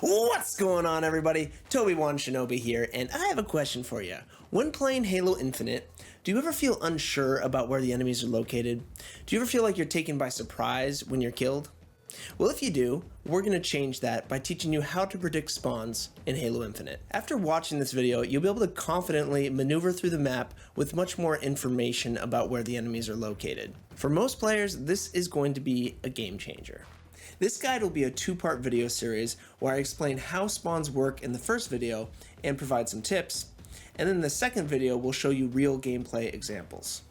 What's going on, everybody? Toby1Shinobi here, and I have a question for you. When playing Halo Infinite, do you ever feel unsure about where the enemies are located? Do you ever feel like you're taken by surprise when you're killed? Well, if you do, we're going to change that by teaching you how to predict spawns in Halo Infinite. After watching this video, you'll be able to confidently maneuver through the map with much more information about where the enemies are located. For most players, this is going to be a game changer. This guide will be a two-part video series where I explain how spawns work in the first video and provide some tips, and then the second video will show you real gameplay examples.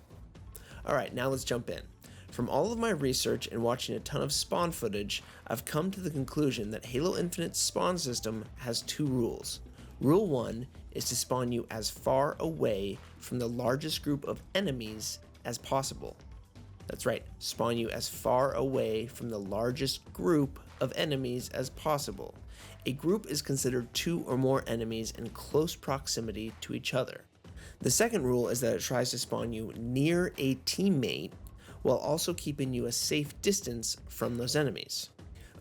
Alright, now let's jump in. From all of my research and watching a ton of spawn footage, I've come to the conclusion that Halo Infinite's spawn system has two rules. Rule 1 is to spawn you as far away from the largest group of enemies as possible. That's right, spawn you as far away from the largest group of enemies as possible. A group is considered two or more enemies in close proximity to each other. The second rule is that it tries to spawn you near a teammate while also keeping you a safe distance from those enemies.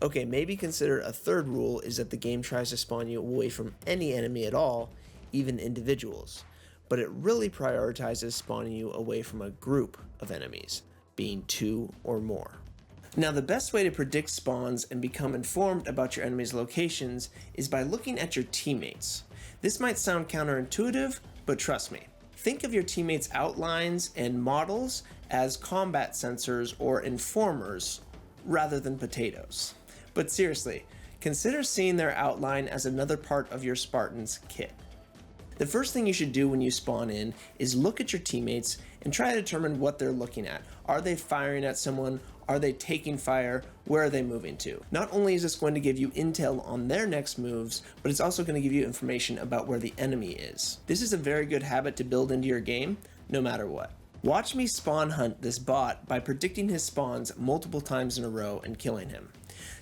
Okay, maybe consider a third rule is that the game tries to spawn you away from any enemy at all, even individuals, but it really prioritizes spawning you away from a group of enemies, being two or more. Now, the best way to predict spawns and become informed about your enemy's locations is by looking at your teammates. This might sound counterintuitive, but trust me. Think of your teammates' outlines and models as combat sensors or informers rather than potatoes. But seriously, consider seeing their outline as another part of your Spartan's kit. The first thing you should do when you spawn in is look at your teammates and try to determine what they're looking at. Are they firing at someone? Are they taking fire? Where are they moving to? Not only is this going to give you intel on their next moves, but it's also going to give you information about where the enemy is. This is a very good habit to build into your game, no matter what. Watch me spawn hunt this bot by predicting his spawns multiple times in a row and killing him.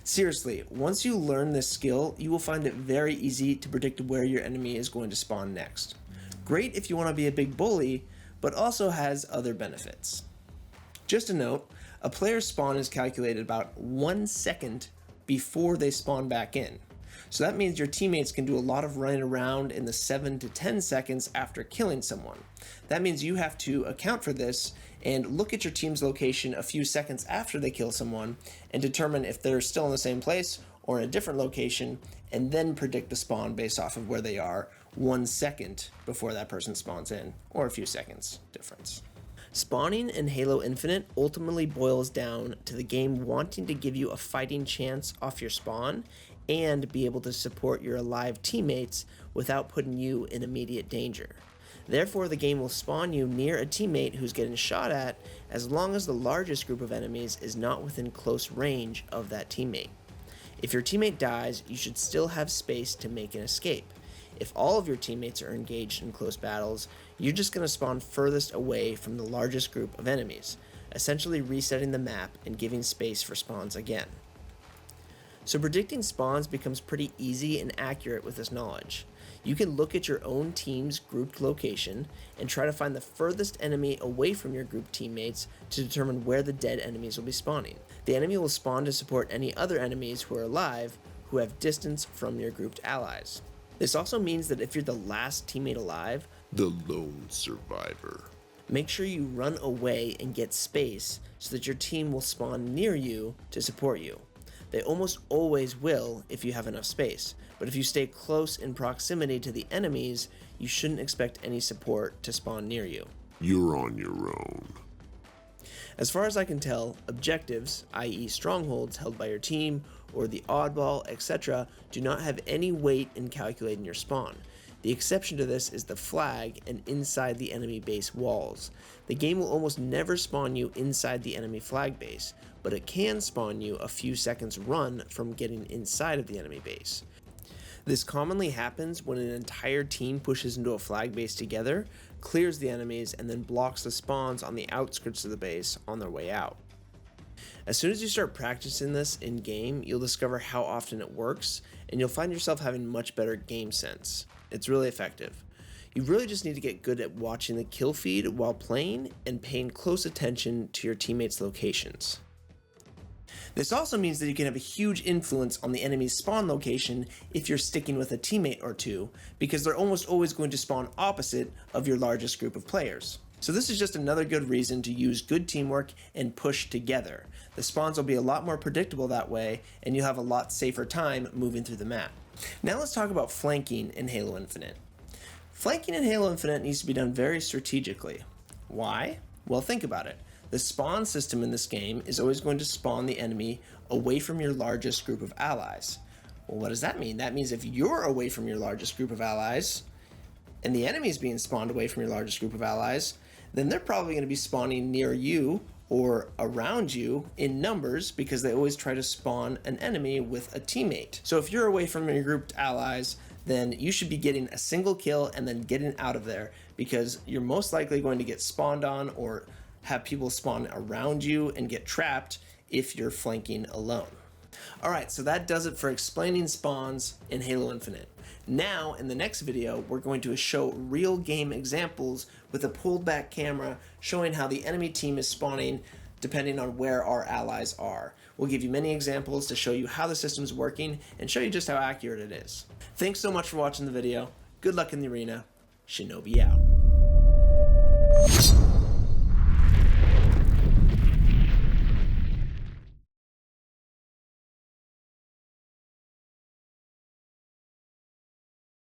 Seriously, once you learn this skill, you will find it very easy to predict where your enemy is going to spawn next. Great if you want to be a big bully, but also has other benefits. Just a note, a player's spawn is calculated about 1 second before they spawn back in. So that means your teammates can do a lot of running around in the 7 to 10 seconds after killing someone. That means you have to account for this and look at your team's location a few seconds after they kill someone and determine if they're still in the same place or in a different location, and then predict the spawn based off of where they are 1 second before that person spawns in, or a few seconds difference. Spawning in Halo Infinite ultimately boils down to the game wanting to give you a fighting chance off your spawn and be able to support your alive teammates without putting you in immediate danger. Therefore, the game will spawn you near a teammate who's getting shot at as long as the largest group of enemies is not within close range of that teammate. If your teammate dies, you should still have space to make an escape. If all of your teammates are engaged in close battles, you're just going to spawn furthest away from the largest group of enemies, essentially resetting the map and giving space for spawns again. So predicting spawns becomes pretty easy and accurate with this knowledge. You can look at your own team's grouped location and try to find the furthest enemy away from your group teammates to determine where the dead enemies will be spawning. The enemy will spawn to support any other enemies who are alive who have distance from your grouped allies. This also means that if you're the last teammate alive, the lone survivor, make sure you run away and get space so that your team will spawn near you to support you. They almost always will if you have enough space, but if you stay close in proximity to the enemies, you shouldn't expect any support to spawn near you. You're on your own. As far as I can tell, objectives, i.e. strongholds held by your team, or the oddball, etc., do not have any weight in calculating your spawn. The exception to this is the flag and inside the enemy base walls. The game will almost never spawn you inside the enemy flag base, but it can spawn you a few seconds run from getting inside of the enemy base. This commonly happens when an entire team pushes into a flag base together, clears the enemies, and then blocks the spawns on the outskirts of the base on their way out. As soon as you start practicing this in-game, you'll discover how often it works, and you'll find yourself having much better game sense. It's really effective. You really just need to get good at watching the kill feed while playing and paying close attention to your teammates' locations. This also means that you can have a huge influence on the enemy's spawn location if you're sticking with a teammate or two, because they're almost always going to spawn opposite of your largest group of players. So this is just another good reason to use good teamwork and push together. The spawns will be a lot more predictable that way, and you'll have a lot safer time moving through the map. Now let's talk about flanking in Halo Infinite. Flanking in Halo Infinite needs to be done very strategically. Why? Well, think about it. The spawn system in this game is always going to spawn the enemy away from your largest group of allies. Well, what does that mean? That means if you're away from your largest group of allies, and the enemy is being spawned away from your largest group of allies, then they're probably going to be spawning near you or around you in numbers, because they always try to spawn an enemy with a teammate. So if you're away from your grouped allies, then you should be getting a single kill and then getting out of there, because you're most likely going to get spawned on or have people spawn around you and get trapped if you're flanking alone. Alright, so that does it for explaining spawns in Halo Infinite. Now, in the next video, we're going to show real game examples with a pulled back camera showing how the enemy team is spawning depending on where our allies are. We'll give you many examples to show you how the system's working and show you just how accurate it is. Thanks so much for watching the video. Good luck in the arena. Shinobi out.